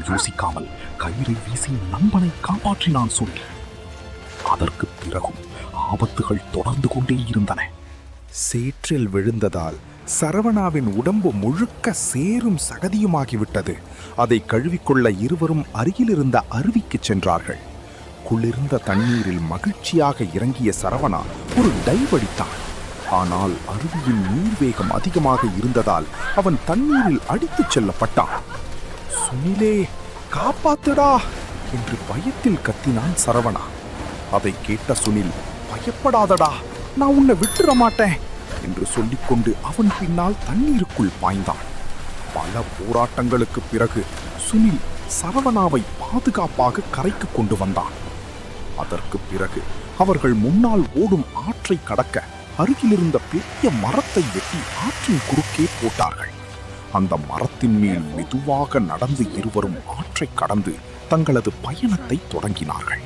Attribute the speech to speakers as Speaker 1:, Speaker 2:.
Speaker 1: யோசிக்காமல் கயிறை வீசி நண்பனை காப்பாற்றினான் சுனில். அதற்கு பிறகும் ஆபத்துகள் தொடர்ந்து கொண்டே இருந்தன.
Speaker 2: சேற்றில் விழுந்ததால் சரவணாவின் உடம்பு முழுக்க சேரும் சகதியுமாகிவிட்டது. அதை கழுவிக்கொள்ள இருவரும் அருகிலிருந்த அருவிக்கு சென்றார்கள். குளிர்ந்த தண்ணீரில் மகிழ்ச்சியாக இறங்கிய சரவணா ஒரு டைவ் அடித்தான். ஆனால் அருவியின் நீர்வேகம் அதிகமாக இருந்ததால் அவன் தண்ணீரில் அடித்துச் செல்லப்பட்டான். சுனிலே, காப்பாத்துடா என்று பயத்தில் கத்தினான் சரவணா. அதை கேட்ட சுனில், பயப்படாதடா, நான் உன்னை விட்டுற மாட்டேன் என்று சொல்லிக்கொண்டு அவன் பின்னால் தண்ணீருக்குள் பாய்ந்தான். பல போராட்டங்களுக்கு பிறகு சுனில் சரவணாவை பாதுகாப்பாக கரைக்கு கொண்டு வந்தான். அதற்கு பிறகு அவர்கள் முன்னால் ஓடும் ஆற்றை கடக்க அருகிலிருந்த பெரிய மரத்தை வெட்டி ஆற்றின் குறுக்கே போட்டார்கள். அந்த மரத்தின் மேல் மெதுவாக நடந்து இருவரும் ஆற்றை கடந்து தங்களது பயணத்தை தொடங்கினார்கள்.